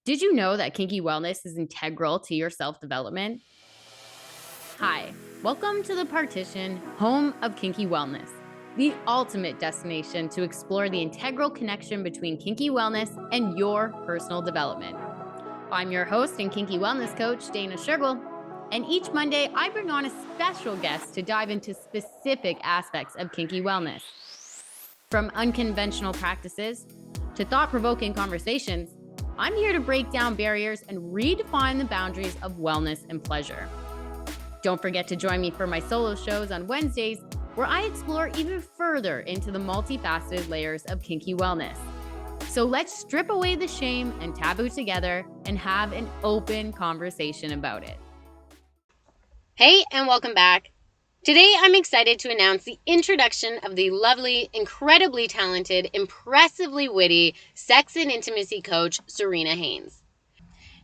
Did you know that kinky wellness is integral to your self-development? Hi, welcome to the Partition, home of kinky wellness, the ultimate destination to explore the integral connection between kinky wellness and your personal development. I'm your host and kinky wellness coach, Dana Shergill, and each Monday I bring on a special guest to dive into specific aspects of kinky wellness. From unconventional practices to thought-provoking conversations, I'm here to break down barriers and redefine the boundaries of wellness and pleasure. Don't forget to join me for my solo shows on Wednesdays, where I explore even further into the multifaceted layers of kinky wellness. So let's strip away the shame and taboo together and have an open conversation about it. Hey, and welcome back. Today, I'm excited to announce the introduction of the lovely, incredibly talented, impressively witty sex and intimacy coach, Serena Haines.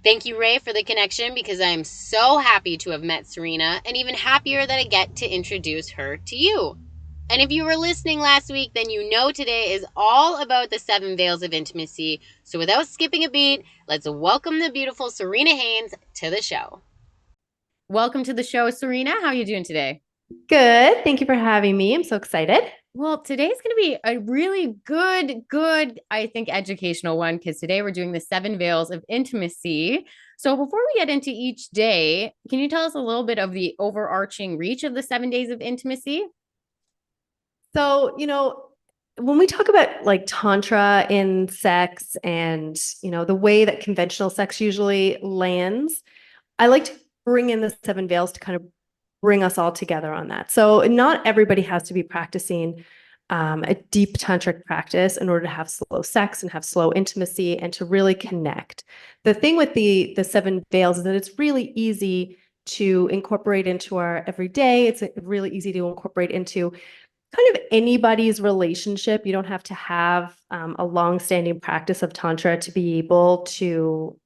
Thank you, Ray, for the connection, because I am so happy to have met Serena and even happier that I get to introduce her to you. And if you were listening last week, then you know today is all about the 7 veils of intimacy. So without skipping a beat, let's welcome the beautiful Serena Haines to the show. Welcome to the show, Serena. How are you doing today? Good. Thank you for having me. I'm so excited. Well, today's going to be a really good, I think, educational one, because today we're doing the 7 veils of intimacy. So before we get into each day, can you tell us a little bit of the overarching reach of the 7 days of intimacy? So, when we talk about like tantra in sex and, the way that conventional sex usually lands, I like to bring in the 7 veils to kind of bring us all together on that. So not everybody has to be practicing a deep tantric practice in order to have slow sex and have slow intimacy and to really connect. The thing with the 7 veils is that it's really easy to incorporate into our everyday. It's really easy to incorporate into kind of anybody's relationship. You don't have to have a long-standing practice of tantra to be able to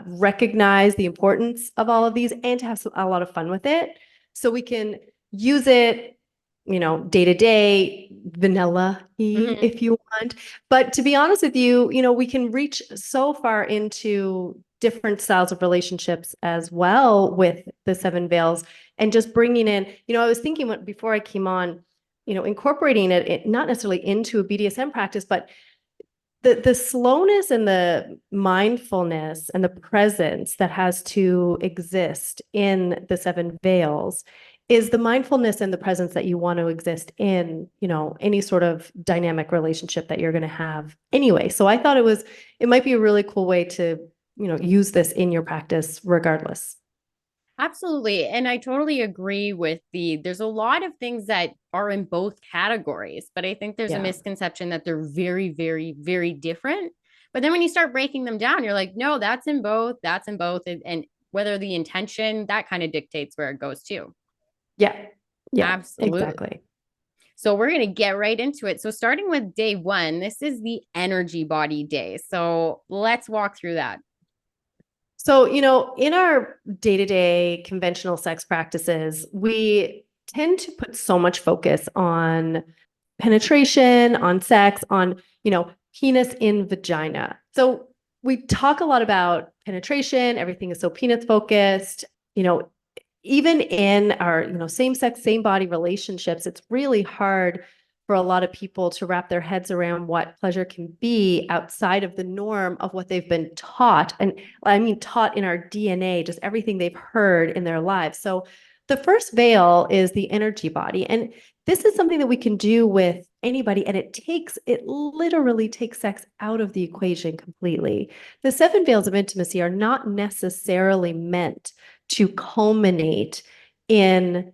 recognize the importance of all of these and to have a lot of fun with it. So we can use it, day to day, vanilla if you want. But to be honest with you, we can reach so far into different styles of relationships as well with the 7 veils and just bringing in, I was thinking before I came on, incorporating it not necessarily into a BDSM practice, but the slowness and the mindfulness and the presence that has to exist in the 7 veils is the mindfulness and the presence that you want to exist in, any sort of dynamic relationship that you're going to have anyway. So I thought it might be a really cool way to, use this in your practice regardless. Absolutely. And I totally agree with there's a lot of things that are in both categories, but I think there's a misconception that they're very, very, very different. But then when you start breaking them down, you're like, no, that's in both. And whether the intention, that kind of dictates where it goes too. Yeah. Yeah, absolutely. Exactly. So we're going to get right into it. So starting with day 1, this is the energy body day. So let's walk through that. So, in our day-to-day conventional sex practices, we tend to put so much focus on penetration, on sex, on, penis in vagina. So we talk a lot about penetration. Everything is so penis focused. Even in our, same sex, same body relationships, it's really hard for a lot of people to wrap their heads around what pleasure can be outside of the norm of what they've been taught. And I mean, taught in our DNA, just everything they've heard in their lives. So the first veil is the energy body. And this is something that we can do with anybody. And it literally takes sex out of the equation completely. The 7 veils of intimacy are not necessarily meant to culminate in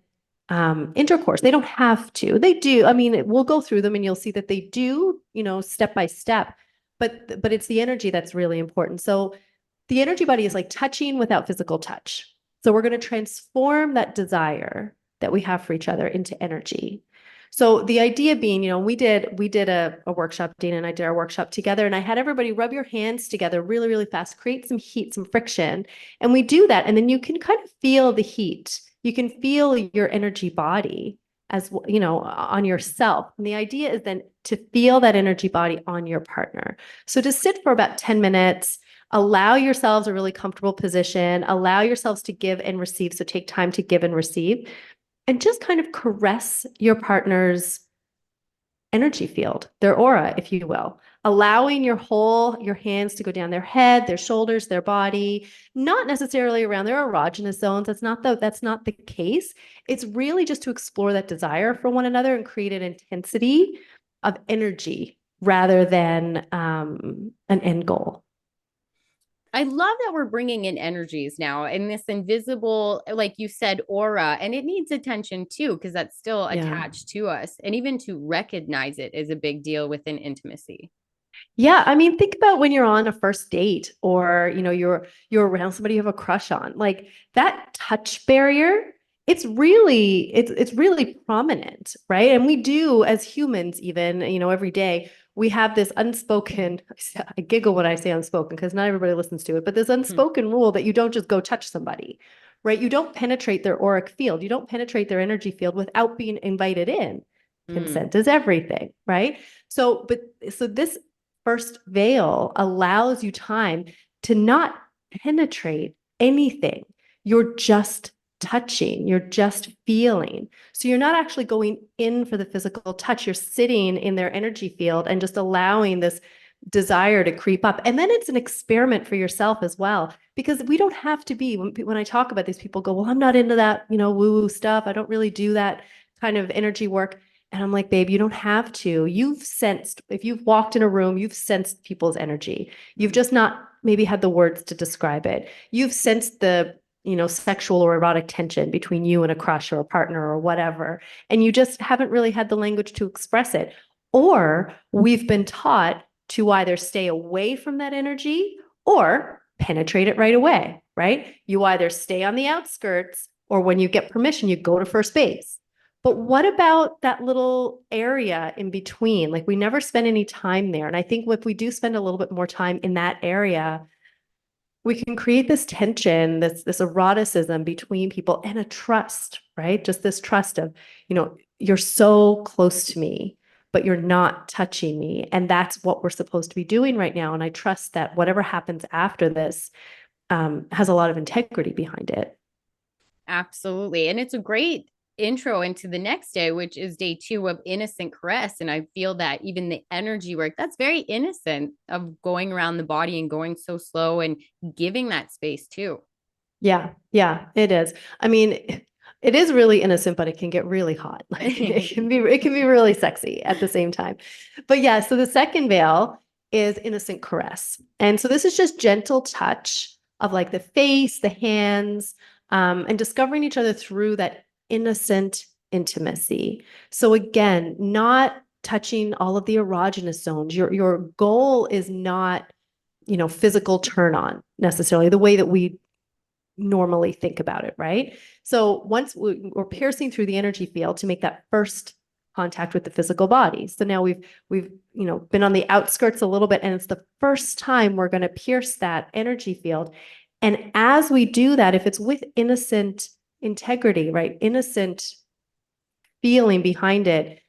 intercourse. They don't have to. They do. I mean, we'll go through them and you'll see that they do, step by step. But it's the energy that's really important. So the energy body is like touching without physical touch. So we're going to transform that desire that we have for each other into energy. So the idea being, we did a workshop, Dana and I did our workshop together, and I had everybody rub your hands together really, really fast, create some heat, some friction. And we do that. And then you can kind of feel the heat. You can feel your energy body as on yourself. And the idea is then to feel that energy body on your partner. So to sit for about 10 minutes, Allow yourselves a really comfortable position. Allow yourselves to give and receive. So take time to give and receive, and just kind of caress your partner's energy field, their aura, if you will, allowing your hands to go down their head, their shoulders, their body, not necessarily around their erogenous zones. That's not the case. It's really just to explore that desire for one another and create an intensity of energy rather than an end goal. I love that we're bringing in energies now and this invisible, like you said, aura, and it needs attention too, because that's still attached to us. And even to recognize it is a big deal within intimacy. Yeah, I mean, think about when you're on a first date or, you're around somebody you have a crush on. Like that touch barrier, it's really prominent, right? And we do as humans even, every day, we have this unspoken, I giggle when I say unspoken because not everybody listens to it, but this unspoken rule that you don't just go touch somebody, right? You don't penetrate their auric field. You don't penetrate their energy field without being invited in. Consent is everything, right? So this first veil allows you time to not penetrate anything. You're just touching, you're just feeling. So you're not actually going in for the physical touch. You're sitting in their energy field and just allowing this desire to creep up. And then it's an experiment for yourself as well, because we don't have to be, when I talk about these, people go, well, I'm not into that, woo-woo stuff. I don't really do that kind of energy work. And I'm like, babe, you don't have to. If you've walked in a room, you've sensed people's energy. You've just not maybe had the words to describe it. You've sensed the, sexual or erotic tension between you and a crush or a partner or whatever. And you just haven't really had the language to express it. Or we've been taught to either stay away from that energy or penetrate it right away, right? You either stay on the outskirts or when you get permission, you go to first base. But what about that little area in between? Like we never spend any time there. And I think if we do spend a little bit more time in that area, we can create this tension, this eroticism between people and a trust, right? Just this trust of, you're so close to me, but you're not touching me. And that's what we're supposed to be doing right now. And I trust that whatever happens after this has a lot of integrity behind it. Absolutely. And it's a great intro into the next day, which is day 2 of innocent caress. And I feel that even the energy work, that's very innocent of going around the body and going so slow and giving that space too. Yeah, it is. I mean, it is really innocent, but it can get really hot. Like, it can be really sexy at the same time. But yeah, so the second veil is innocent caress. And so this is just gentle touch of like the face, the hands, and discovering each other through that innocent intimacy. So again, not touching all of the erogenous zones. Your goal is not, physical turn on necessarily the way that we normally think about it, right? So once we're piercing through the energy field to make that first contact with the physical body. So now we've been on the outskirts a little bit, and it's the first time we're going to pierce that energy field. And as we do that, if it's with innocent integrity, right? Innocent feeling behind it,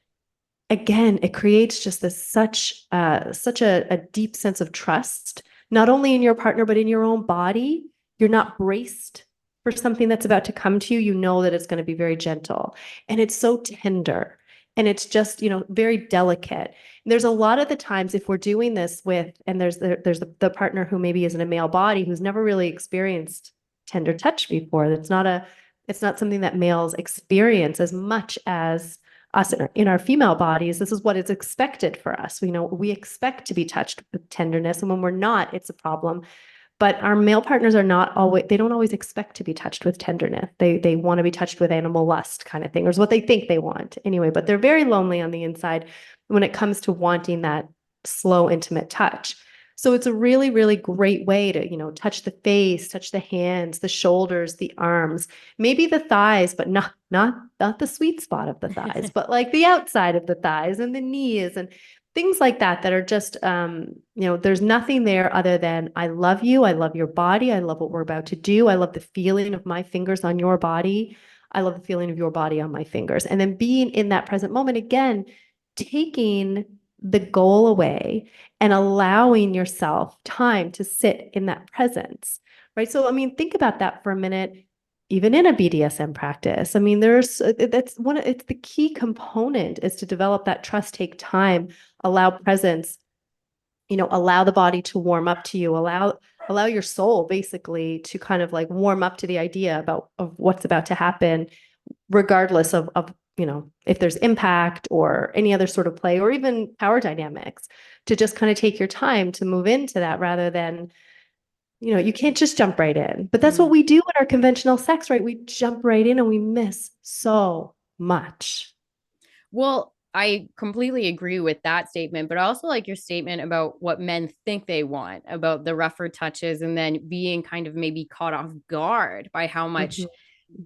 again, it creates just such a deep sense of trust, not only in your partner, but in your own body. You're not braced for something that's about to come to you. You know that it's going to be very gentle, and it's so tender, and it's just, very delicate. And there's a lot of the times if we're doing this and there's the partner who maybe is in a male body who's never really experienced tender touch before. It's not something that males experience as much as us in our female bodies. This is what is expected for us. We expect to be touched with tenderness, and when we're not, it's a problem. But our male partners they don't always expect to be touched with tenderness. They want to be touched with animal lust kind of thing, or is what they think they want anyway. But they're very lonely on the inside when it comes to wanting that slow, intimate touch. So it's a really, really great way to, touch the face, touch the hands, the shoulders, the arms, maybe the thighs, but not the sweet spot of the thighs, but like the outside of the thighs and the knees and things like that are just, there's nothing there other than I love you. I love your body. I love what we're about to do. I love the feeling of my fingers on your body. I love the feeling of your body on my fingers. And then being in that present moment, again, taking the goal away and allowing yourself time to sit in that presence, right? So, I mean, think about that for a minute, even in a BDSM practice. I mean, it's the key component is to develop that trust, take time, allow presence, allow the body to warm up to you, allow your soul basically to kind of like warm up to the idea of what's about to happen, regardless of if there's impact or any other sort of play or even power dynamics, to just kind of take your time to move into that rather than, you can't just jump right in. But that's what we do in our conventional sex, right? We jump right in and we miss so much. Well, I completely agree with that statement, but I also like your statement about what men think they want, about the rougher touches, and then being kind of maybe caught off guard by how much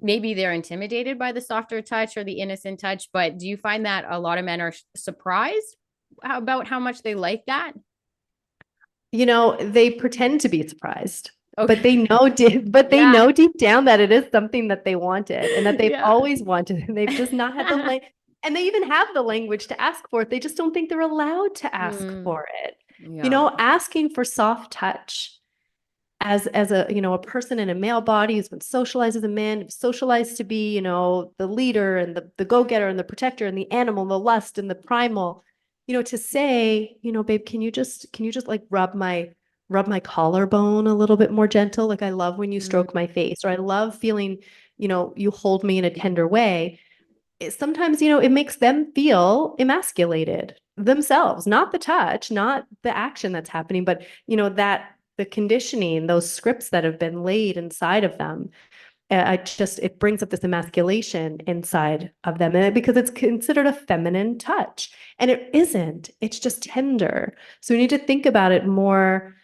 maybe they're intimidated by the softer touch or the innocent touch. But do you find that a lot of men are surprised about how much they like that? They pretend to be surprised, Okay. but they know they know deep down that it is something that they wanted and that they've Yeah. always wanted. And they've just not had and they even have the language to ask for it. They just don't think they're allowed to ask for it. Yeah. Asking for soft touch as a person in a male body who's been socialized as a man, socialized to be, the leader and the go-getter and the protector and the animal, the lust and the primal, to say, babe, can you just like rub my collarbone a little bit more gentle? Like I love when you stroke my face, or I love feeling, you hold me in a tender way. Sometimes, it makes them feel emasculated themselves, not the touch, not the action that's happening, but, that the conditioning, those scripts that have been laid inside of them. It brings up this emasculation inside of them, and because it's considered a feminine touch, and it isn't. It's just tender. So we need to think about it more.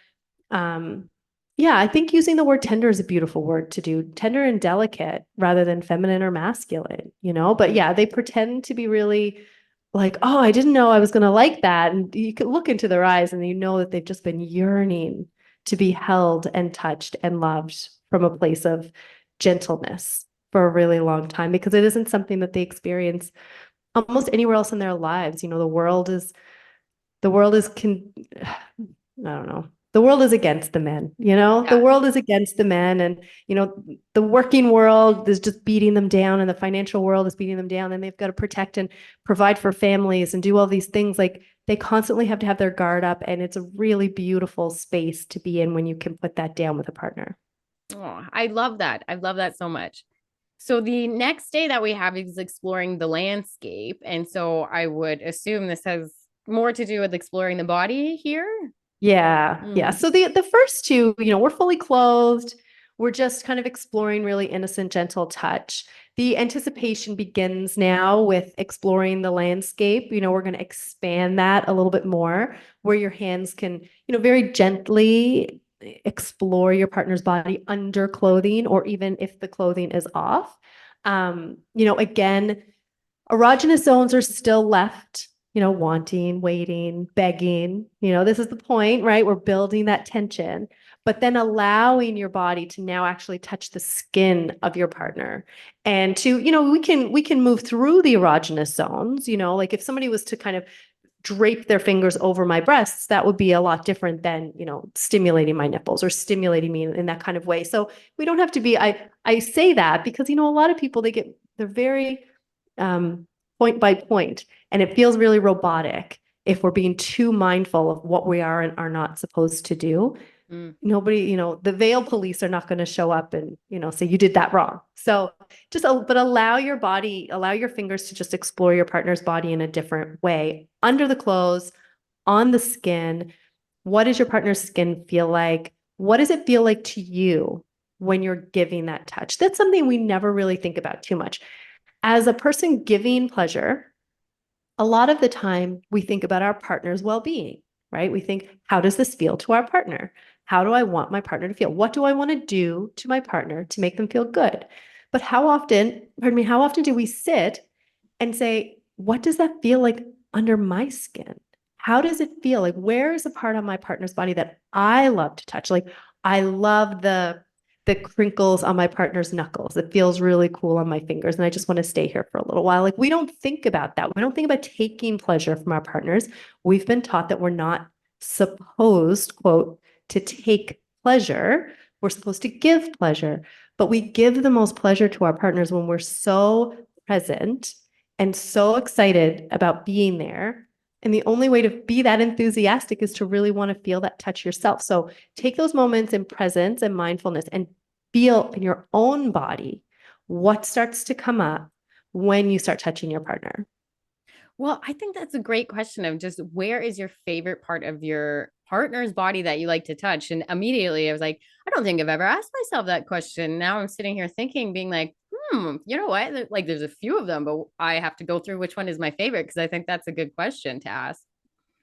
Yeah, I think using the word tender is a beautiful word to do. Tender and delicate rather than feminine or masculine, But yeah, they pretend to be really like, oh, I didn't know I was going to like that. And you could look into their eyes and you know that they've just been yearning to be held and touched and loved from a place of gentleness for a really long time, because it isn't something that they experience almost anywhere else in their lives. I don't know. The world is against the men, the world is against the men, and, the working world is just beating them down, and the financial world is beating them down, and they've got to protect and provide for families and do all these things. Like they constantly have to have their guard up, and it's a really beautiful space to be in when you can put that down with a partner. Oh, I love that. I love that so much. So the next day that we have is exploring the landscape. And so I would assume this has more to do with exploring the body here. Yeah. Yeah. So the first two, we're fully clothed. We're just kind of exploring really innocent, gentle touch. The anticipation begins now with exploring the landscape. We're going to expand that a little bit more, where your hands can, very gently explore your partner's body under clothing, or even if the clothing is off. Again, erogenous zones are still left, wanting, waiting, begging. This is the point, right? We're building that tension, but then allowing your body to now actually touch the skin of your partner, and to, we can move through the erogenous zones. Like if somebody was to kind of drape their fingers over my breasts, that would be a lot different than, stimulating my nipples or stimulating me in that kind of way. So we don't have to be, I say that because, a lot of people, they're very, point by point, and it feels really robotic if we're being too mindful of what we are and are not supposed to do. Nobody, the veil police are not going to show up and, say you did that wrong. So but allow your body, allow your fingers to just explore your partner's body in a different way, under the clothes, on the skin. What does your partner's skin feel like? What does it feel like to you when you're giving that touch? That's something we never really think about too much. As a person giving pleasure, a lot of the time we think about our partner's well-being, right? We think, how does this feel to our partner? How do I want my partner to feel? What do I want to do to my partner to make them feel good? But how often do we sit and say, what does that feel like under my skin? How does it feel? Like, where is a part on my partner's body that I love to touch? Like, I love the the crinkles on my partner's knuckles. It feels really cool on my fingers. And I just want to stay here for a little while. Like we don't think about that. We don't think about taking pleasure from our partners. We've been taught that we're not supposed, quote, to take pleasure. We're supposed to give pleasure, but we give the most pleasure to our partners when we're so present and so excited about being there. And the only way to be that enthusiastic is to really want to feel that touch yourself. So take those moments in presence and mindfulness and feel in your own body what starts to come up when you start touching your partner. Well, I think that's a great question of just where is your favorite part of your partner's body that you like to touch? And immediately I was like, I don't think I've ever asked myself that question. Now I'm sitting here thinking, being like, you know what? Like there's a few of them, but I have to go through which one is my favorite because I think that's a good question to ask.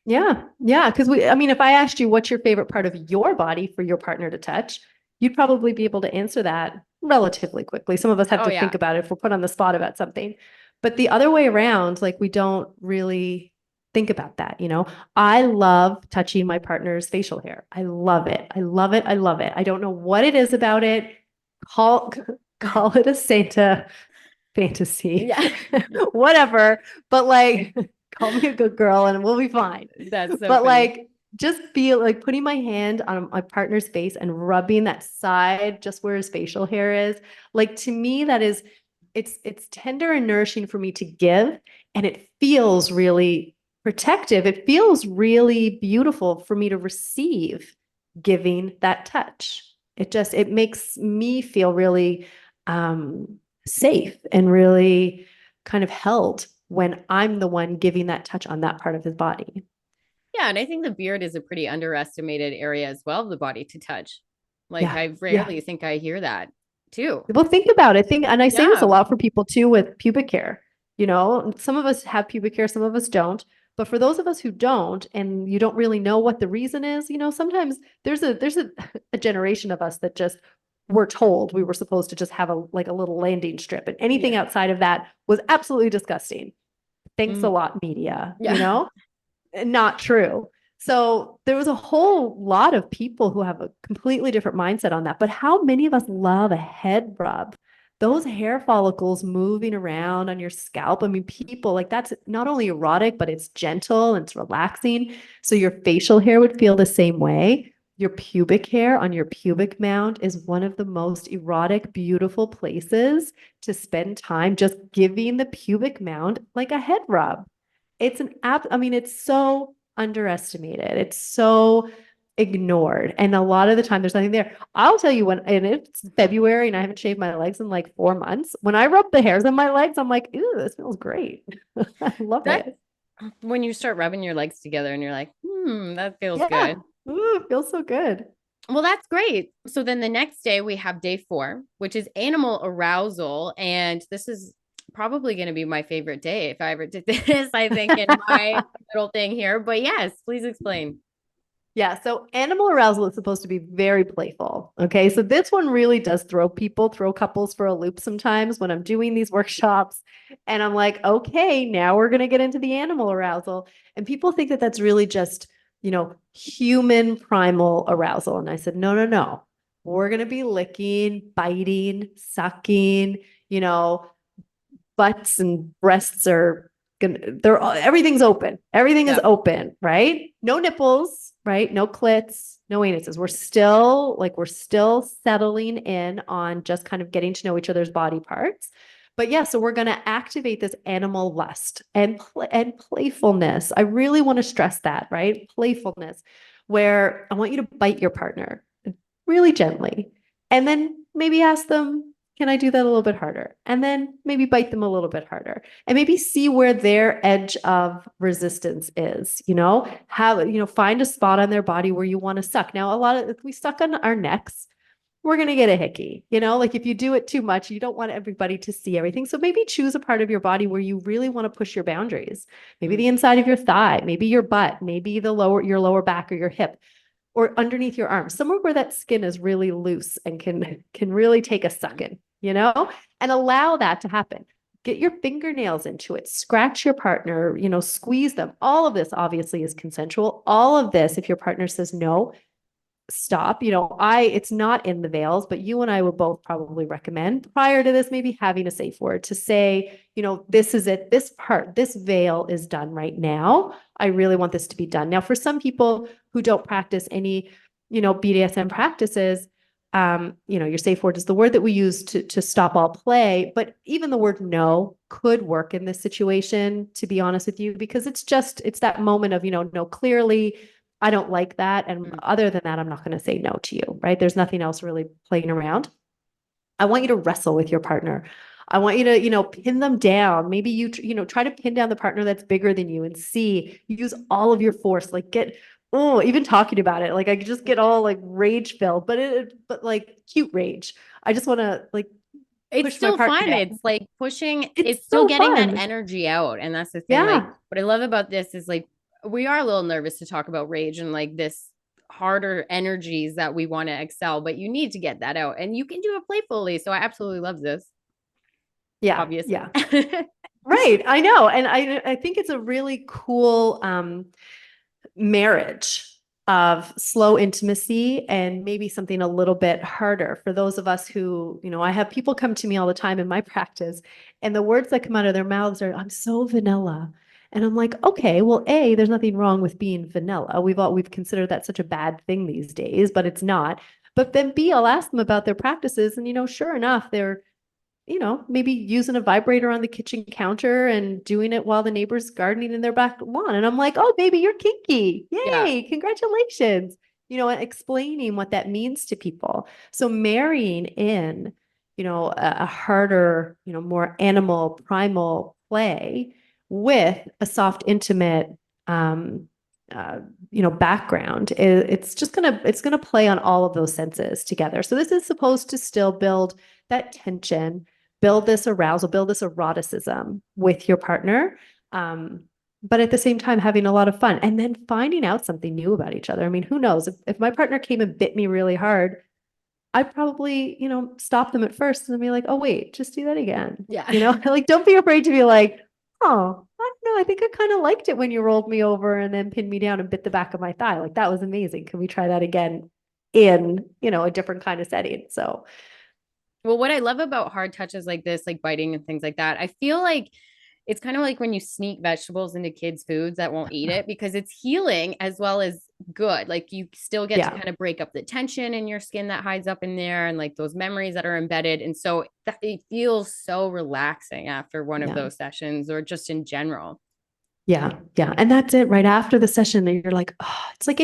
Yeah. Yeah. Because I mean, if I asked you what's your favorite part of your body for your partner to touch, you'd probably be able to answer that relatively quickly. Some of us have Oh, to yeah. think about it if we're put on the spot about something. But the other way around, like we don't really think about that. I love touching my partner's facial hair. I love it. I love it. I love it. I don't know what it is about it. Call call it a Santa fantasy, Yeah. whatever. But like, call me a good girl and we'll be fine. That's so But funny. like, just feel like putting my hand on my partner's face and rubbing that side just where his facial hair is. Like to me, that is, it's tender and nourishing for me to give, and it feels really protective. It feels really beautiful for me to receive giving that touch. It makes me feel really safe and really kind of held when I'm the one giving that touch on that part of his body. Yeah. And I think the beard is a pretty underestimated area as well of the body to touch. Like Yeah. I Yeah. rarely think I hear that too. Well, think about it. And I say this a Yeah. lot for people too with pubic hair. Some of us have pubic hair, some of us don't. But for those of us who don't, and you don't really know what the reason is, sometimes there's a generation of us that just were told we were supposed to just have a little landing strip, and anything Yeah. outside of that was absolutely disgusting. Thanks a Mm. lot, media, Yeah. not true. So there was a whole lot of people who have a completely different mindset on that. But how many of us love a head rub? Those hair follicles moving around on your scalp. I mean, people like that's not only erotic, but it's gentle and it's relaxing. So your facial hair would feel the same way. Your pubic hair on your pubic mound is one of the most erotic, beautiful places to spend time just giving the pubic mound like a head rub. It's an app. I mean, it's so underestimated. It's so ignored. And a lot of the time there's nothing there. I'll tell you and it's February and I haven't shaved my legs in like 4 months. When I rub the hairs on my legs, I'm like, ooh, this smells great. I love That it. when you start rubbing your legs together and you're like, that feels Yeah. good. Ooh, it feels so good. Well, that's great. So then the next day we have day 4, which is animal arousal. And this is probably going to be my favorite day if I ever did this, I think, in my little thing here. But yes, please explain. Yeah, so animal arousal is supposed to be very playful. Okay, so this one really does throw couples for a loop sometimes when I'm doing these workshops. And I'm like, okay, now we're going to get into the animal arousal. And people think that that's really just, human primal arousal. And I said, no, no, no. We're going to be licking, biting, sucking, you know, butts and breasts are everything's open. Everything is Yeah. open, right? No nipples, right? No clits, no anuses. We're still settling in on just kind of getting to know each other's body parts. But yeah, so we're going to activate this animal lust and playfulness. I really want to stress that, right? Playfulness, where I want you to bite your partner really gently, and then maybe ask them, can I do that a little bit harder? And then maybe bite them a little bit harder and maybe see where their edge of resistance is, find a spot on their body where you want to suck. Now, if we suck on our necks, we're going to get a hickey, like if you do it too much, you don't want everybody to see everything. So maybe choose a part of your body where you really want to push your boundaries. Maybe the inside of your thigh, maybe your butt, maybe your lower back or your hip, or underneath your arm, somewhere where that skin is really loose and can really take a sucking, and allow that to happen. Get your fingernails into it, scratch your partner, squeeze them. All of this obviously is consensual. All of this, if your partner says no, stop. It's not in the veils, but you and I would both probably recommend prior to this, maybe having a safe word to say, this is it. This veil is done right now. I really want this to be done. Now, for some people who don't practice any, BDSM practices, your safe word is the word that we use to stop all play, but even the word no could work in this situation, to be honest with you, because it's that moment of, no, clearly I don't like that. And other than that, I'm not going to say no to you, right? There's nothing else really playing around. I want you to wrestle with your partner. I want you to, pin them down. Maybe try to pin down the partner that's bigger than you and use all of your force, like even talking about it, like I could just get all like rage filled, but like cute rage. I just want to like it's still fun. down. It's like pushing, it's still so getting fun. that energy out. And that's the thing. Like what I love about this is like we are a little nervous to talk about rage and like this harder energies that we want to excel, but you need to get that out and you can do it playfully. So I absolutely love this. Yeah. Obviously. Yeah. Right. I know. And I think it's a really cool marriage of slow intimacy and maybe something a little bit harder for those of us who, I have people come to me all the time in my practice and the words that come out of their mouths are, I'm so vanilla. And I'm like, okay, well, A, there's nothing wrong with being vanilla. We've considered that such a bad thing these days, but it's not. But then B, I'll ask them about their practices and, sure enough, they're maybe using a vibrator on the kitchen counter and doing it while the neighbor's gardening in their back lawn. And I'm like, oh, baby, you're kinky. Yay, yeah. Congratulations. And explaining what that means to people. So marrying in, a harder, more animal, primal play with a soft, intimate, background, it's going to play on all of those senses together. So this is supposed to still build that tension, build this arousal, build this eroticism with your partner. But at the same time, having a lot of fun and then finding out something new about each other. I mean, who knows if my partner came and bit me really hard, I'd probably, stop them at first and be like, oh, wait, just do that again. Yeah. Like, don't be afraid to be like, oh, I don't know. I think I kind of liked it when you rolled me over and then pinned me down and bit the back of my thigh. Like, that was amazing. Can we try that again in, a different kind of setting? So, well, what I love about hard touches like this, like biting and things like that, I feel like it's kind of like when you sneak vegetables into kids' foods that won't eat it because it's healing as well as good. Like you still get to kind of break up the tension in your skin that hides up in there and like those memories that are embedded. And so it feels so relaxing after one of those sessions or just in general. Yeah. Yeah. And that's it. Right after the session, you're like, oh, it's like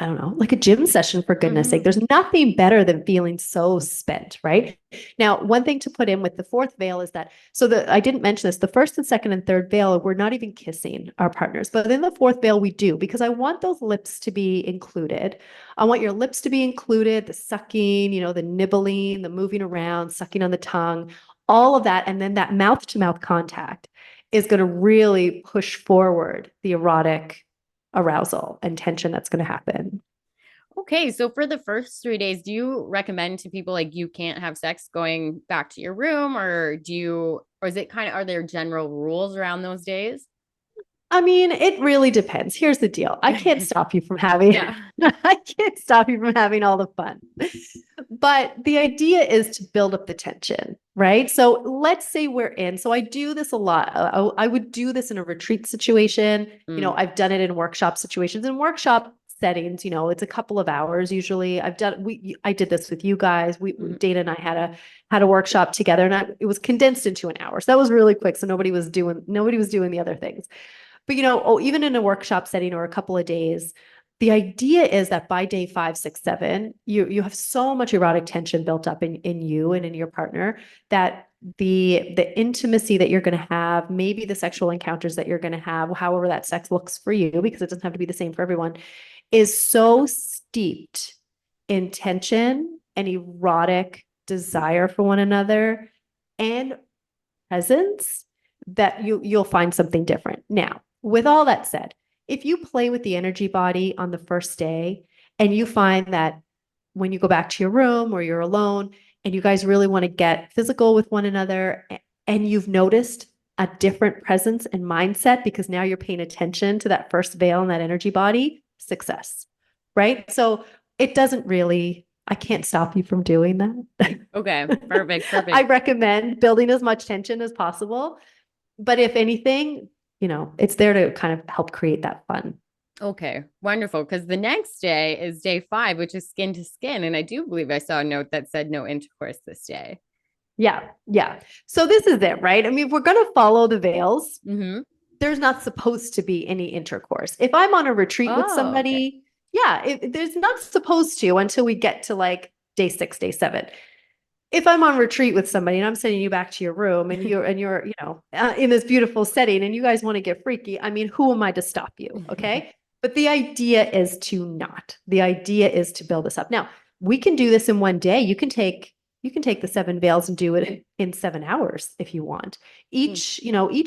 I don't know, like a gym session, for goodness sake. There's nothing better than feeling so spent, right? Now, one thing to put in with the fourth veil is that, I didn't mention this, the first and second and third veil, we're not even kissing our partners, but in the fourth veil, we do, because I want those lips to be included. I want your lips to be included, the sucking, the nibbling, the moving around, sucking on the tongue, all of that. And then that mouth to mouth contact is going to really push forward the erotic arousal and tension that's going to happen. Okay, so for the first 3 days, do you recommend to people like you can't have sex going back to your room, or is it kind of, are there general rules around those days? I mean, it really depends. Here's the deal. I can't stop you from having I can't stop you from having all the fun. But the idea is to build up the tension, right? So let's say we're in. So I do this a lot. I would do this in a retreat situation. I've done it in workshop situations. In workshop settings, it's a couple of hours usually. I did this with you guys. Dana and I had a workshop together, and it was condensed into an hour. So that was really quick. So nobody was doing the other things. But even in a workshop setting or a couple of days, the idea is that by day 5, 6, 7, you have so much erotic tension built up in you and in your partner that the intimacy that you're going to have, maybe the sexual encounters that you're going to have, however that sex looks for you, because it doesn't have to be the same for everyone, is so steeped in tension and erotic desire for one another and presence that you'll find something different. Now, with all that said, if you play with the energy body on the first day and you find that when you go back to your room or you're alone and you guys really want to get physical with one another and you've noticed a different presence and mindset because now you're paying attention to that first veil and that energy body, success, right? So It doesn't really, I can't stop you from doing that. Okay, perfect, I perfect. recommend building as much tension as possible. But if anything, it's there to kind of help create that fun. Okay, wonderful. Because the next day is day 5, which is skin to skin. And I do believe I saw a note that said no intercourse this day. Yeah. Yeah. So this is it, right? I mean, if we're going to follow the veils, Mm-hmm. there's not supposed to be any intercourse. If I'm on a retreat with Oh, okay. somebody, yeah, there's not supposed to until we get to like day 6, day 7. If I'm on retreat with somebody and I'm sending you back to your room and you're in this beautiful setting and you guys want to get freaky, I mean, who am I to stop you? Okay. But the idea is to not. The idea is to build this up. Now, we can do this in one day. You can take the 7 veils and do it in 7 hours if you want. Each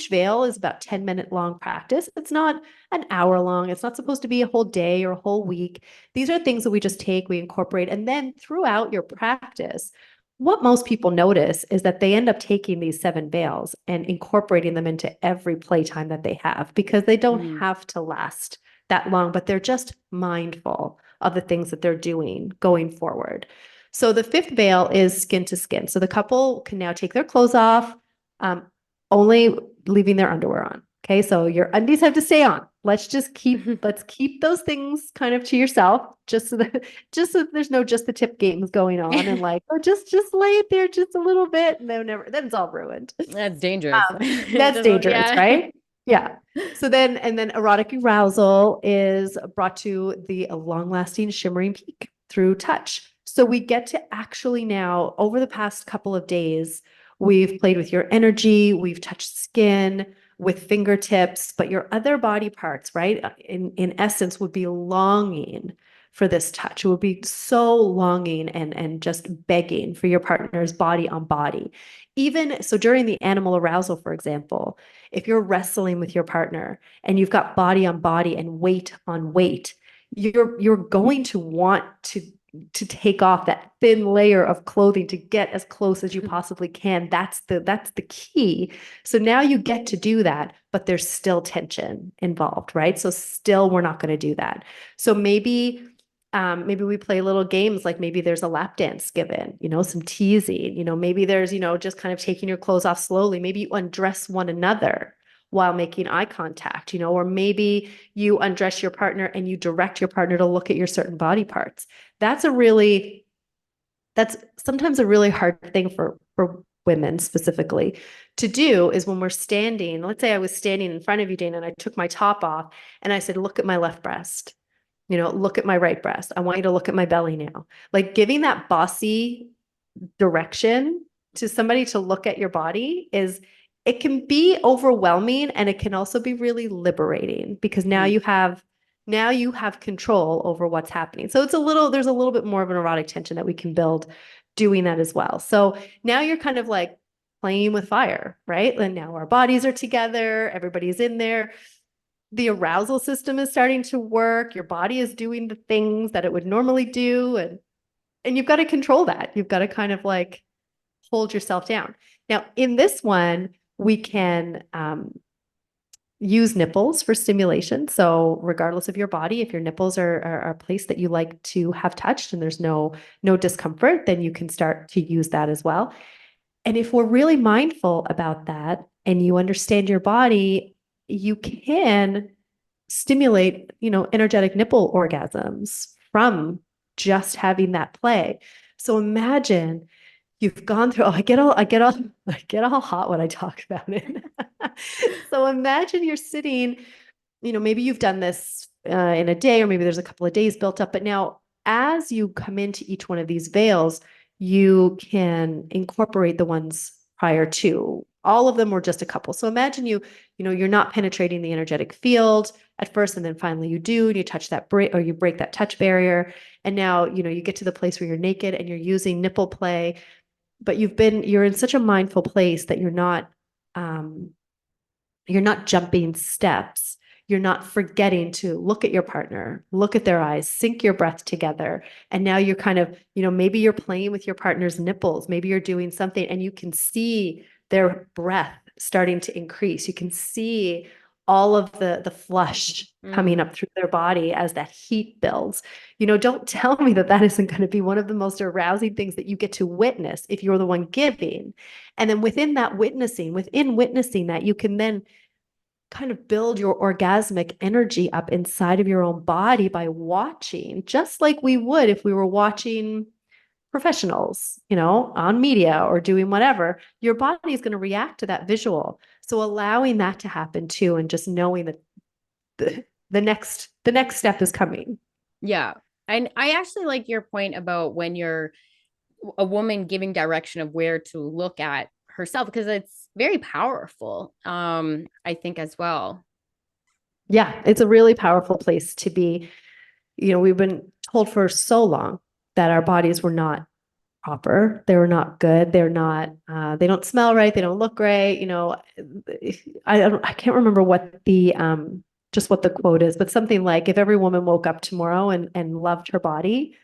veil is about 10-minute long practice. It's not an hour long. It's not supposed to be a whole day or a whole week. These are things that we just take, we incorporate, and then throughout your practice, what most people notice is that they end up taking these 7 veils and incorporating them into every playtime that they have because they don't Mm. have to last that long, but they're just mindful of the things that they're doing going forward. So the 5th veil is skin to skin. So the couple can now take their clothes off, um, only leaving their underwear on. Okay, so your undies have to stay on. Let's keep those things kind of to yourself, just so there's no just the tip games going on and like, oh, just lay it there just a little bit, and then it's all ruined. That's dangerous. That's dangerous, Yeah. right? Yeah. So then erotic arousal is brought to the long-lasting shimmering peak through touch. So we get to actually now, over the past couple of days, we've played with your energy, we've touched skin with fingertips, but your other body parts, right? In essence, would be longing for this touch. It would be so longing and just begging for your partner's body on body. Even so, during the animal arousal, for example, if you're wrestling with your partner and you've got body on body and weight on weight, you're going to want to take off that thin layer of clothing to get as close as you possibly can. That's the key. So now you get to do that, but there's still tension involved, right? So still we're not going to do that. So maybe we play little games, like maybe there's a lap dance given, some teasing, maybe there's, just kind of taking your clothes off slowly. Maybe you undress one another while making eye contact, or maybe you undress your partner and you direct your partner to look at your certain body parts. That's sometimes a really hard thing for women specifically to do, is when we're standing, let's say I was standing in front of you, Dana, and I took my top off and I said, look at my left breast. Look at my right breast. I want you to look at my belly now. Like giving that bossy direction to somebody to look at your body it can be overwhelming, and it can also be really liberating because now Mm. you have control over what's happening. So there's a little bit more of an erotic tension that we can build doing that as well. So now you're kind of like playing with fire, right? And now our bodies are together, everybody's in there. The arousal system is starting to work. Your body is doing the things that it would normally do. And you've got to control that. You've got to kind of like hold yourself down. Now, in this one, we can use nipples for stimulation. So regardless of your body, if your nipples are a place that you like to have touched and there's no discomfort, then you can start to use that as well. And if we're really mindful about that and you understand your body, you can stimulate, energetic nipple orgasms from just having that play. So imagine you've gone through, I get all hot when I talk about it. So imagine you're sitting, maybe you've done this in a day, or maybe there's a couple of days built up, but now as you come into each one of these veils, you can incorporate the ones prior to. All of them were just a couple. So imagine you're not penetrating the energetic field at first, and then finally you do, and you touch that break, or you break that touch barrier. And now, you get to the place where you're naked and you're using nipple play, but you're in such a mindful place that um, you're not jumping steps. You're not forgetting to look at your partner, look at their eyes, sync your breath together. And now you're kind of, maybe you're playing with your partner's nipples. Maybe you're doing something and you can see their breath starting to increase. You can see all of the flush coming up through their body as that heat builds. Don't tell me that that isn't going to be one of the most arousing things that you get to witness if you're the one giving. And then within witnessing that, you can then kind of build your orgasmic energy up inside of your own body by watching, just like we would if we were watching professionals, on media or doing whatever. Your body is going to react to that visual. So allowing that to happen too, and just knowing that the next step is coming. Yeah. And I actually like your point about when you're a woman giving direction of where to look at herself, because it's very powerful, I think, as well. Yeah, it's a really powerful place to be. We've been told for so long that our bodies were not proper. They were not good. They're not, they don't smell right. They don't look great. I can't remember what just what the quote is, but something like, if every woman woke up tomorrow and loved her body,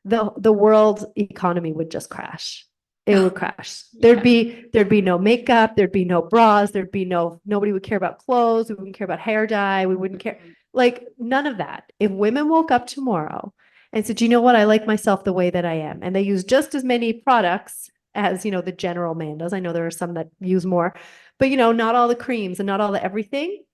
the world economy would just crash. It would crash. There'd be no makeup. There'd be no bras. Nobody would care about clothes. We wouldn't care about hair dye. We wouldn't care. Like, none of that. If women woke up tomorrow and said, you know what, I like myself the way that I am, and they use just as many products as, the general man does. I know there are some that use more, but, not all the creams and not all the everything.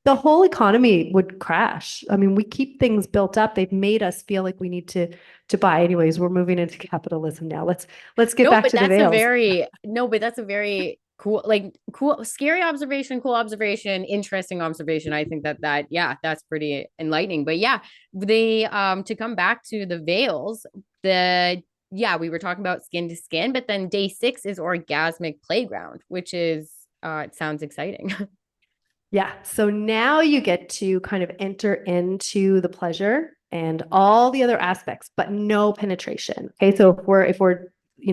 The whole economy would crash. I mean, we keep things built up. They've made us feel like we need to buy. Anyways, we're moving into capitalism now. Let's get back to the veils. But that's a very cool, scary observation, cool observation, interesting observation. I think that's pretty enlightening. But yeah, to come back to the veils, we were talking about skin to skin, but then day 6 is orgasmic playground, which is it sounds exciting. Yeah. So now you get to kind of enter into the pleasure and all the other aspects, but no penetration. Okay. So if we're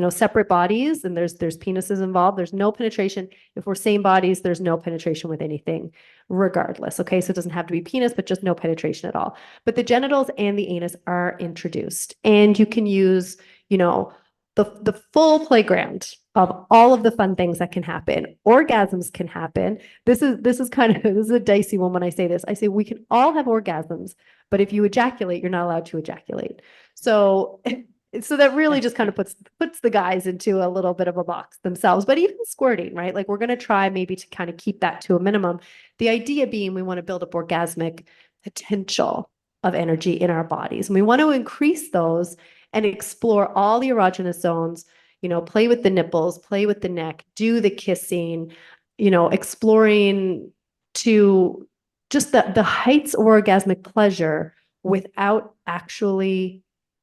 separate bodies and there's penises involved, there's no penetration. If we're same bodies, there's no penetration with anything regardless. Okay. So it doesn't have to be penis, but just no penetration at all. But the genitals and the anus are introduced, and you can use, the full playground of all of the fun things that can happen. Orgasms can happen. This is a dicey one when I say this. I say we can all have orgasms, but if you ejaculate, you're not allowed to ejaculate. So that really just kind of puts the guys into a little bit of a box themselves. But even squirting, right? Like, we're going to try maybe to kind of keep that to a minimum. The idea being, we want to build up orgasmic potential of energy in our bodies, and we want to increase those and explore all the erogenous zones. Play with the nipples, play with the neck, do the kissing, exploring to just the heights of orgasmic pleasure without actually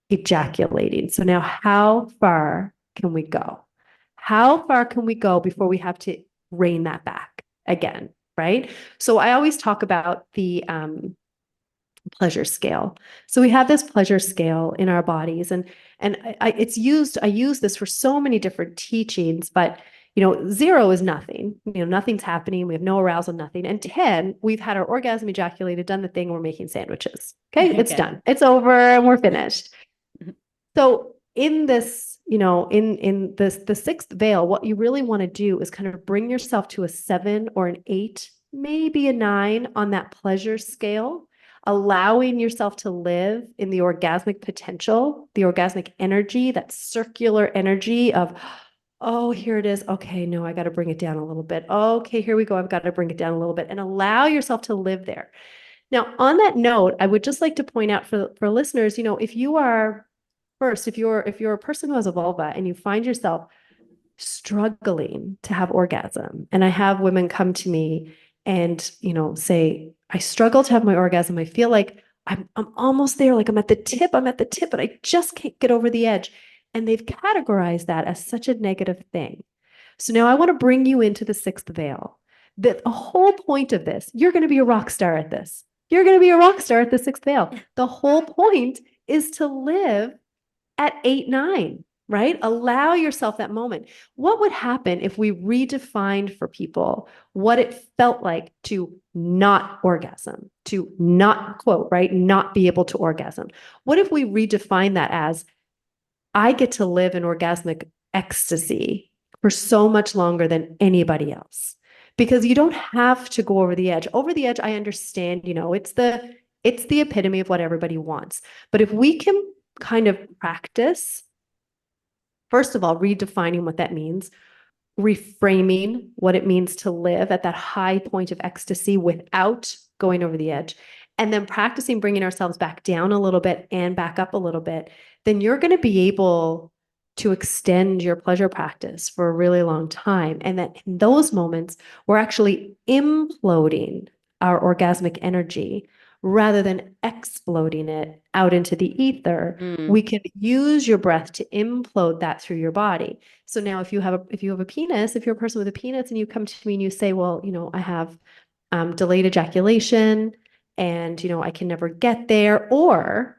ejaculating. So now, how far can we go? How far can we go before we have to rein that back again, right? So I always talk about the pleasure scale. So we have this pleasure scale in our bodies, and I use this for so many different teachings, but 0 is nothing. Nothing's happening. We have no arousal, nothing. And 10, we've had our orgasm, ejaculated, done the thing, we're making sandwiches. Okay, it's done. It's over and we're finished. So in this, in this, the 6th veil, what you really want to do is kind of bring yourself to a 7 or an 8, maybe a 9 on that pleasure scale, allowing yourself to live in the orgasmic potential, the orgasmic energy, that circular energy of, oh, here it is. Okay, no, I got to bring it down a little bit. Okay, here we go. I've got to bring it down a little bit, and allow yourself to live there. Now, on that note, I would just like to point out for listeners, if you're a person who has a vulva and you find yourself struggling to have orgasm, and I have women come to me and, say, I struggle to have my orgasm. I feel like I'm almost there. Like, I'm at the tip, but I just can't get over the edge. And they've categorized that as such a negative thing. So now I want to bring you into the 6th veil. The whole point of this, you're going to be a rock star at this. You're going to be a rock star at the 6th veil. The whole point is to live at 8, 9, right? Allow yourself that moment. What would happen if we redefined for people what it felt like to not orgasm, to not, quote, right, not be able to orgasm? What if we redefine that as, I get to live in orgasmic ecstasy for so much longer than anybody else, because you don't have to go over the edge. Over the edge, I understand, it's the epitome of what everybody wants. But if we can kind of practice, first of all, redefining what that means, reframing what it means to live at that high point of ecstasy without going over the edge, and then practicing bringing ourselves back down a little bit and back up a little bit, then you're going to be able to extend your pleasure practice for a really long time. And that in those moments, we're actually imploding our orgasmic energy rather than exploding it out into the ether. We can use your breath to implode that through your body. So now if you have a penis, if you're a person with a penis and you come to me and you say, well, I have delayed ejaculation and, I can never get there, or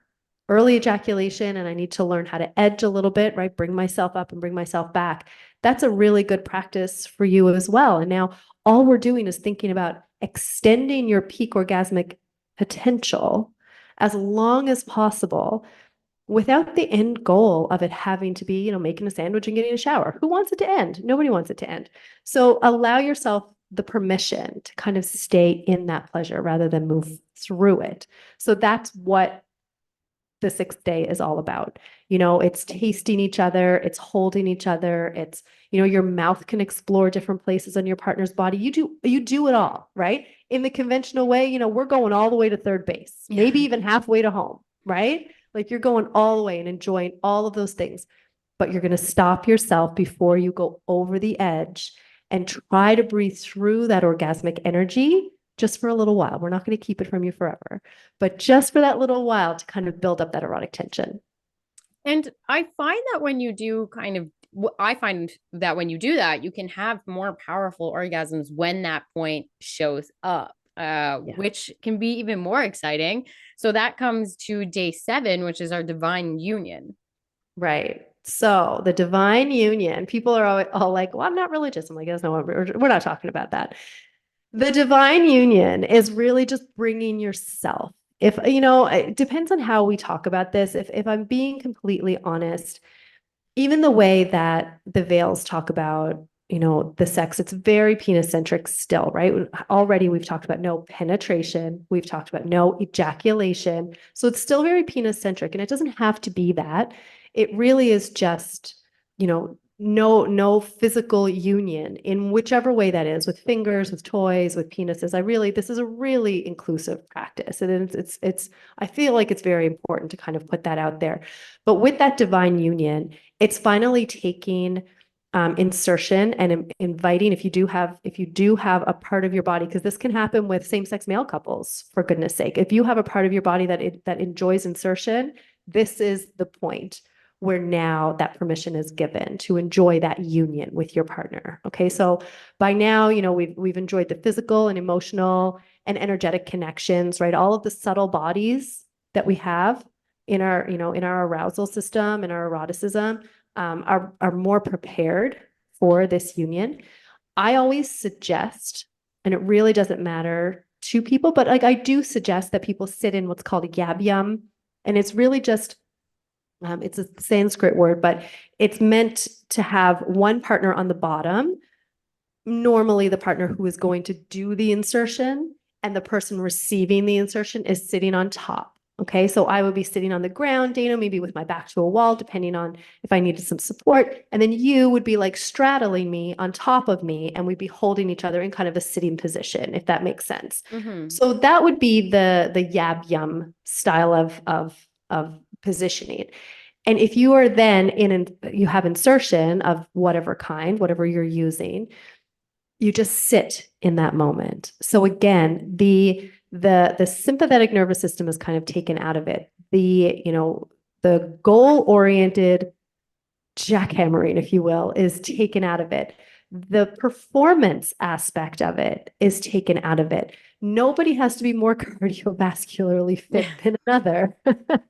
early ejaculation and I need to learn how to edge a little bit, right? Bring myself up and bring myself back. That's a really good practice for you as well. And now all we're doing is thinking about extending your peak orgasmic potential as long as possible without the end goal of it having to be, making a sandwich and getting a shower. Who wants it to end? Nobody wants it to end. So allow yourself the permission to kind of stay in that pleasure rather than move through it. So that's what the sixth day is all about. It's tasting each other, it's holding each other, it's, your mouth can explore different places on your partner's body. You do it all, right? In the conventional way, we're going all the way to third base, maybe even halfway to home, right? Like you're going all the way and enjoying all of those things, but you're going to stop yourself before you go over the edge and try to breathe through that orgasmic energy just for a little while. We're not going to keep it from you forever, but just for that little while to kind of build up that erotic tension. And I find that when you do that, you can have more powerful orgasms when that point shows up, which can be even more exciting. So that comes to day 7, which is our divine union. Right. So the divine union, people are all like, well, I'm not religious. I'm like, no, we're not talking about that. The divine union is really just bringing yourself. If, it depends on how we talk about this. If I'm being completely honest, even the way that the veils talk about, the sex, it's very penis-centric still, right? Already we've talked about no penetration. We've talked about no ejaculation. So it's still very penis-centric, and it doesn't have to be that. It really is just, no physical union in whichever way that is, with fingers, with toys, with penises. This is a really inclusive practice. And it's I feel like it's very important to kind of put that out there. But with that divine union, it's finally taking insertion and inviting, if you do have a part of your body, because this can happen with same-sex male couples, for goodness sake. If you have a part of your body that enjoys insertion, this is the point where now that permission is given to enjoy that union with your partner. Okay, so by now, we've enjoyed the physical and emotional and energetic connections, right? All of the subtle bodies that we have in our, in our arousal system and our eroticism are more prepared for this union. I always suggest, and it really doesn't matter to people, but like I do suggest that people sit in what's called a yab yum, and it's really just it's a Sanskrit word, but it's meant to have one partner on the bottom, normally the partner who is going to do the insertion, and the person receiving the insertion is sitting on top. Okay, so I would be sitting on the ground, Dana, maybe with my back to a wall, depending on if I needed some support. And then you would be like straddling me on top of me, and we'd be holding each other in kind of a sitting position, if that makes sense. Mm-hmm. So that would be the yab yum style of positioning. And if you are then you have insertion of whatever kind, whatever you're using, you just sit in that moment. So again, the sympathetic nervous system is kind of taken out of it. The goal-oriented jackhammering, if you will, is taken out of it. The performance aspect of it is taken out of it. Nobody has to be more cardiovascularly fit than another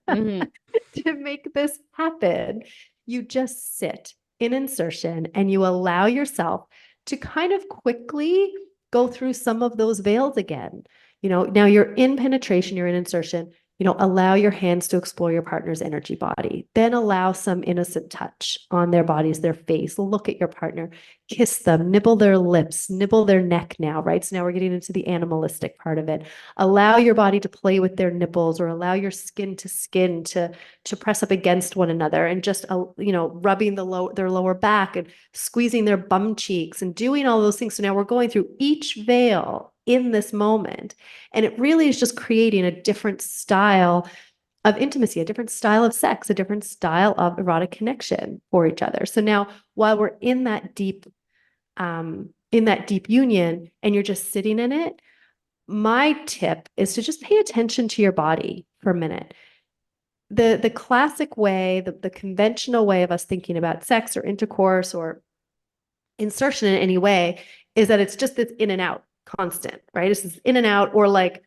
to make this happen. You just sit in insertion and you allow yourself to kind of quickly go through some of those veils again. Now you're in penetration, you're in insertion. Allow your hands to explore your partner's energy body. Then allow some innocent touch on their bodies, their face. Look at your partner, kiss them, nibble their lips, nibble their neck now, right? So now we're getting into the animalistic part of it. Allow your body to play with their nipples, or allow your skin to press up against one another, and just rubbing their lower back and squeezing their bum cheeks and doing all those things. So now we're going through each veil in this moment. And it really is just creating a different style of intimacy, a different style of sex, a different style of erotic connection for each other. So now while we're in that deep union and you're just sitting in it, my tip is to just pay attention to your body for a minute. The classic way, the conventional way of us thinking about sex or intercourse or insertion in any way is that it's just this in and out constant, right? It's this in and out, or like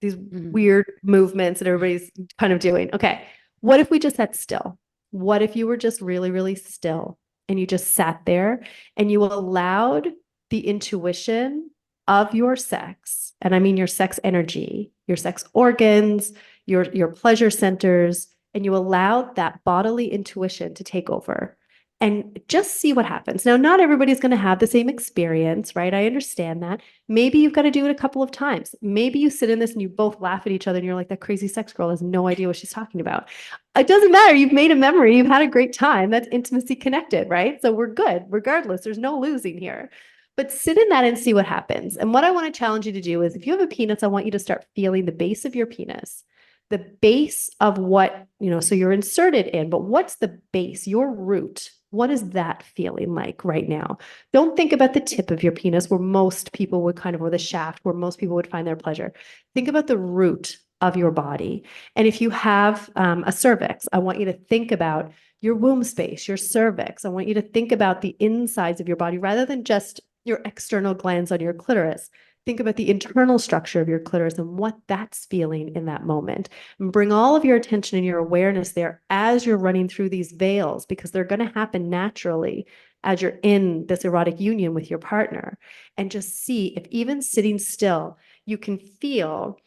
these weird movements that everybody's kind of doing. Okay. What if we just sat still? What if you were just really, really still and you just sat there and you allowed the intuition of your sex, and I mean your sex energy, your sex organs, your pleasure centers, and you allowed that bodily intuition to take over and just see what happens. Now, not everybody's going to have the same experience, right? I understand that. Maybe you've got to do it a couple of times. Maybe you sit in this and you both laugh at each other and you're like, that crazy sex girl has no idea what she's talking about. It doesn't matter. You've made a memory. You've had a great time. That's intimacy connected, right? So we're good regardless. There's no losing here. But sit in that and see what happens. And what I want to challenge you to do is, if you have a penis, I want you to start feeling the base of your penis, the base of what, so you're inserted in, but what's the base, your root? What is that feeling like right now? Don't think about the tip of your penis where most people would or the shaft where most people would find their pleasure. Think about the root of your body. And if you have a cervix, I want you to think about your womb space, your cervix. I want you to think about the insides of your body rather than just your external glands on your clitoris. Think about the internal structure of your clitoris and what that's feeling in that moment. And bring all of your attention and your awareness there as you're running through these veils, because they're going to happen naturally as you're in this erotic union with your partner. And just see if even sitting still, you can feel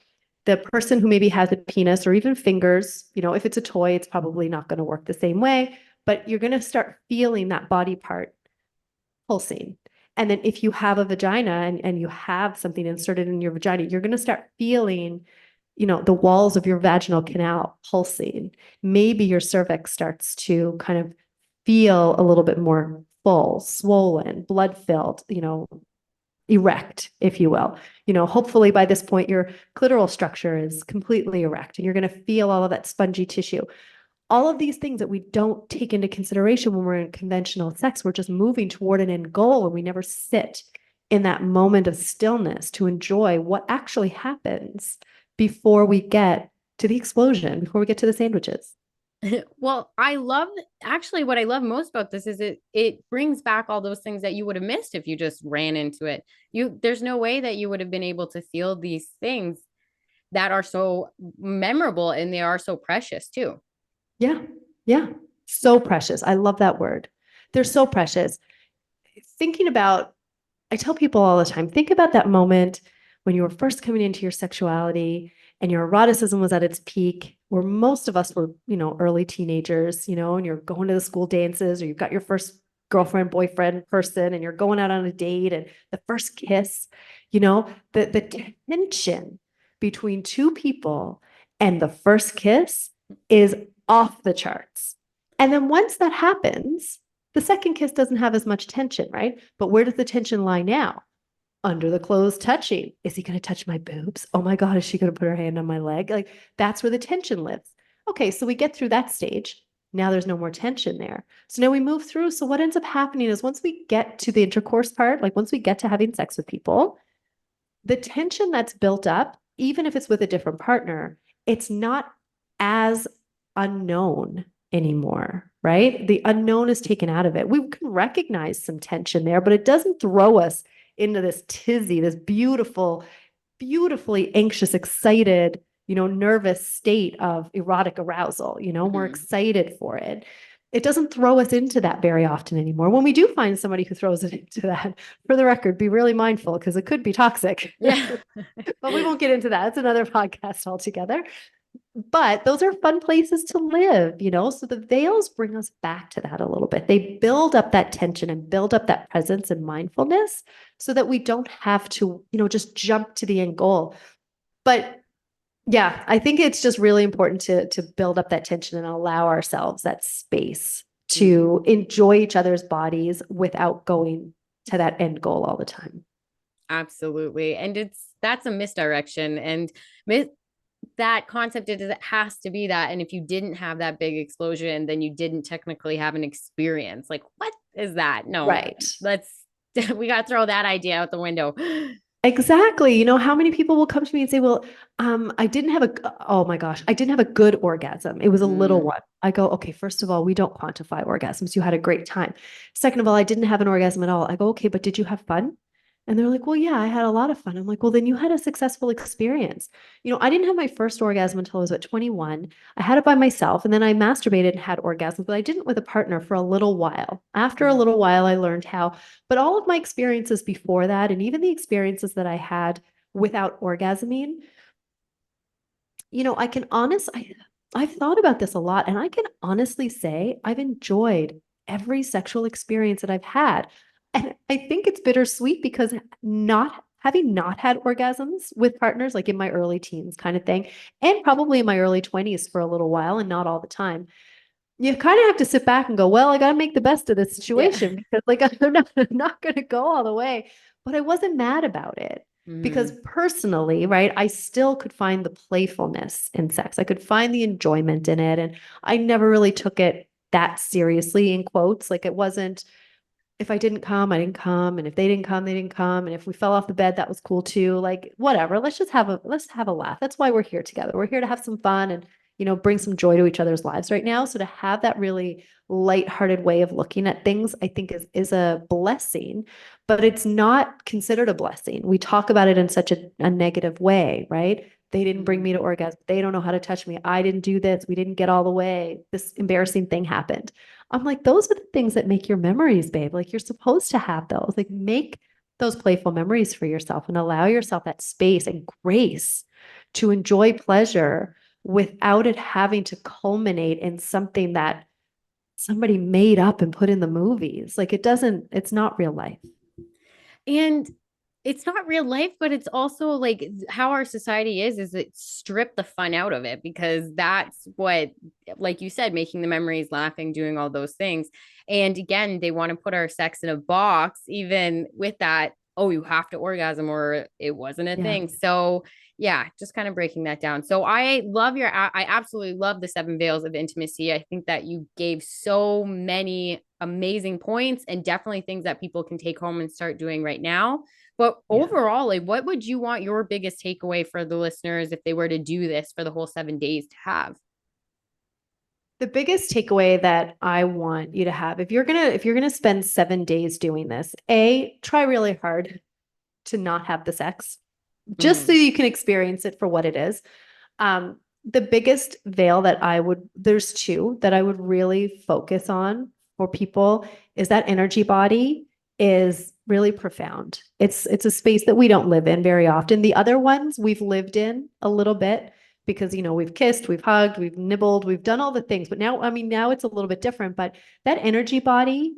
the person who maybe has a penis or even fingers. If it's a toy, it's probably not going to work the same way, but you're going to start feeling that body part pulsing. And then if you have a vagina and you have something inserted in your vagina, you're going to start feeling, the walls of your vaginal canal pulsing. Maybe your cervix starts to kind of feel a little bit more full, swollen, blood-filled, erect, if you will. Hopefully by this point, your clitoral structure is completely erect and you're going to feel all of that spongy tissue. All of these things that we don't take into consideration when we're in conventional sex, we're just moving toward an end goal and we never sit in that moment of stillness to enjoy what actually happens before we get to the explosion, before we get to the sandwiches. Well, what I love most about this is it brings back all those things that you would have missed if you just ran into it. There's no way that you would have been able to feel these things that are so memorable, and they are so precious too. Yeah. Yeah. So precious. I love that word. They're so precious. I tell people all the time, think about that moment when you were first coming into your sexuality and your eroticism was at its peak, where most of us were, early teenagers, and you're going to the school dances, or you've got your first girlfriend, boyfriend person, and you're going out on a date, and the first kiss, the tension between two people and the first kiss is off the charts. And then once that happens, the second kiss doesn't have as much tension, right? But where does the tension lie now? Under the clothes, touching. Is he going to touch my boobs? Oh my God, is she going to put her hand on my leg? Like, that's where the tension lives. Okay, so we get through that stage. Now there's no more tension there. So now we move through. So what ends up happening is, once we get to the intercourse part, like once we get to having sex with people, the tension that's built up, even if it's with a different partner, it's not as unknown anymore, right? The unknown is taken out of it. We can recognize some tension there, but it doesn't throw us into this tizzy, this beautifully anxious, excited, nervous state of erotic arousal. We're excited for it. It doesn't throw us into that very often anymore. When we do find somebody who throws it into that, for the record, be really mindful, because it could be toxic. Yeah. But we won't get into that. It's another podcast altogether. but those are fun places to live, So the veils bring us back to that a little bit. They build up that tension and build up that presence and mindfulness so that we don't have to, just jump to the end goal. But yeah, I think it's just really important to build up that tension and allow ourselves that space to enjoy each other's bodies without going to that end goal all the time. Absolutely. And that's a misdirection. And that concept is it has to be that. And if you didn't have that big explosion, then you didn't technically have an experience. Like, what is that? No, Right. we got to throw that idea out the window. Exactly. How many people will come to me and say, well, oh my gosh, I didn't have a good orgasm. It was a little one. I go, okay, first of all, we don't quantify orgasms. You had a great time. Second of all, I didn't have an orgasm at all. I go, okay, but did you have fun? And they're like, well, yeah, I had a lot of fun. I'm like, well, then you had a successful experience. I didn't have my first orgasm until I was at 21. I had it by myself and then I masturbated and had orgasms, but I didn't with a partner for a little while. After a little while, I learned how, but all of my experiences before that, and even the experiences that I had without orgasming, I've thought about this a lot and I can honestly say I've enjoyed every sexual experience that I've had. And I think it's bittersweet because not had orgasms with partners, like in my early teens kind of thing, and probably in my early 20s for a little while and not all the time. You kind of have to sit back and go, well, I got to make the best of the situation because like I'm not going to go all the way. But I wasn't mad about it because personally, right, I still could find the playfulness in sex. I could find the enjoyment in it. And I never really took it that seriously in quotes. Like it wasn't, if I didn't come, I didn't come. And if they didn't come, they didn't come. And if we fell off the bed, that was cool too. Like whatever. Let's have a laugh. That's why we're here together. We're here to have some fun and bring some joy to each other's lives right now. So to have that really lighthearted way of looking at things, I think is a blessing, but it's not considered a blessing. We talk about it in such a negative way, right? They didn't bring me to orgasm. They don't know how to touch me. I didn't do this. We didn't get all the way. This embarrassing thing happened. I'm like, those are the things that make your memories, babe. Like you're supposed to have those. Like make those playful memories for yourself and allow yourself that space and grace to enjoy pleasure without it having to culminate in something that somebody made up and put in the movies. Like it's not real life. And it's not real life, but it's also like how our society is it strip the fun out of it because that's what, like you said, making the memories, laughing, doing all those things. And again, they want to put our sex in a box, even with that, oh, you have to orgasm or it wasn't a thing. So yeah, just kind of breaking that down. So I absolutely love the 7 veils of intimacy. I think that you gave so many amazing points and definitely things that people can take home and start doing right now. But overall, like, what would you want your biggest takeaway for the listeners if they were to do this for the whole 7 days to have? The biggest takeaway that I want you to have, if you're gonna spend 7 days doing this, try really hard to not have the sex, just so you can experience it for what it is. The biggest veil there's two that I would really focus on for people is that energy body is really profound. It's a space that we don't live in very often. The other ones we've lived in a little bit because we've kissed, we've hugged, we've nibbled, we've done all the things. But now it's a little bit different. But that energy body,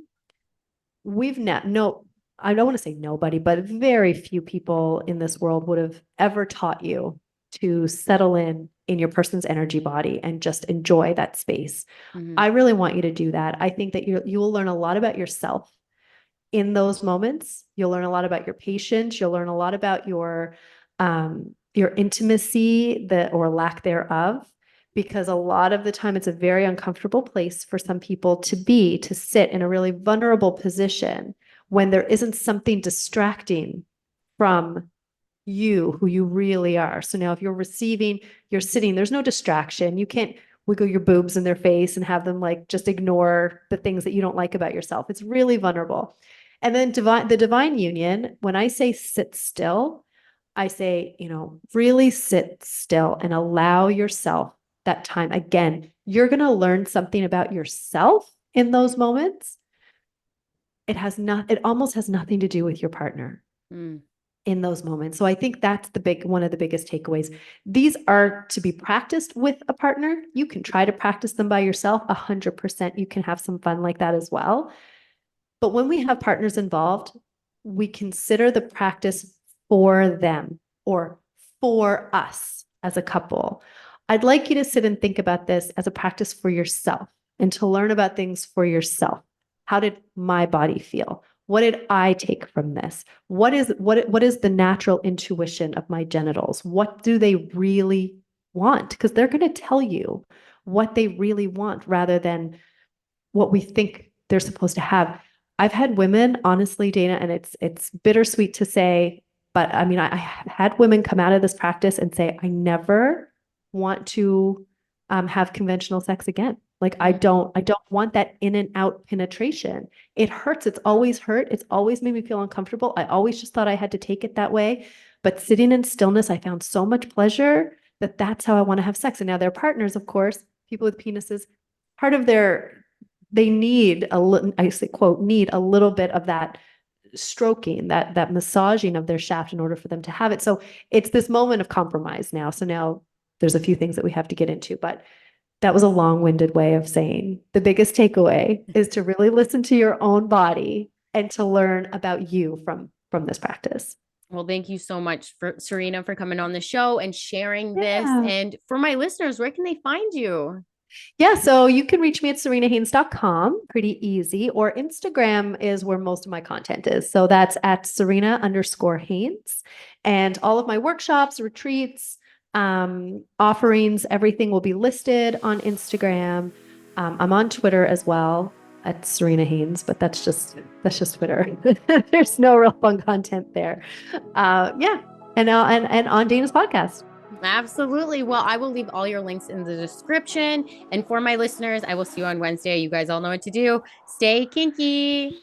no, I don't want to say nobody, but very few people in this world would have ever taught you to settle in your person's energy body and just enjoy that space. I really want you to do that. I think that you will learn a lot about yourself in those moments. You'll learn a lot about your patience. You'll learn a lot about your intimacy or lack thereof, because a lot of the time it's a very uncomfortable place for some people to sit in a really vulnerable position when there isn't something distracting from you, who you really are. So now if you're receiving, you're sitting, there's no distraction. You can't wiggle your boobs in their face and have them like just ignore the things that you don't like about yourself. It's really vulnerable. And then the divine union, when I say sit still, I say, really sit still and allow yourself that time. Again, you're going to learn something about yourself in those moments. It almost has nothing to do with your partner. in those moments. So I think that's one of the biggest takeaways. These are to be practiced with a partner. You can try to practice them by yourself. 100%. You can have some fun like that as well. But when we have partners involved, we consider the practice for them or for us as a couple. I'd like you to sit and think about this as a practice for yourself and to learn about things for yourself. How did my body feel? What did I take from this? What is the natural intuition of my genitals? What do they really want? Because they're going to tell you what they really want rather than what we think they're supposed to have. I've had women, honestly, Dana, and it's bittersweet to say, but I mean, I had women come out of this practice and say, I never want to have conventional sex again. Like I don't want that in and out penetration. It hurts. It's always hurt. It's always made me feel uncomfortable. I always just thought I had to take it that way. But sitting in stillness, I found so much pleasure that that's how I want to have sex. And now their partners, of course, people with penises, part of they need a little, I say, quote, need a little bit of that stroking, that massaging of their shaft in order for them to have it. So it's this moment of compromise now. So now there's a few things that we have to get into, but that was a long-winded way of saying the biggest takeaway is to really listen to your own body and to learn about you from this practice. Well, thank you so much for Serena for coming on the show and sharing this. And for my listeners, where can they find you? Yeah, so you can reach me at serenahaines.com, pretty easy, or Instagram is where most of my content is. So that's at Serena_Haines. And all of my workshops, retreats, offerings, everything will be listed on Instagram. I'm on Twitter as well at Serena Haines, but that's just Twitter. There's no real fun content there. Yeah. And on Dana's podcast. Absolutely. Well, I will leave all your links in the description. And for my listeners, I will see you on Wednesday. You guys all know what to do. Stay kinky.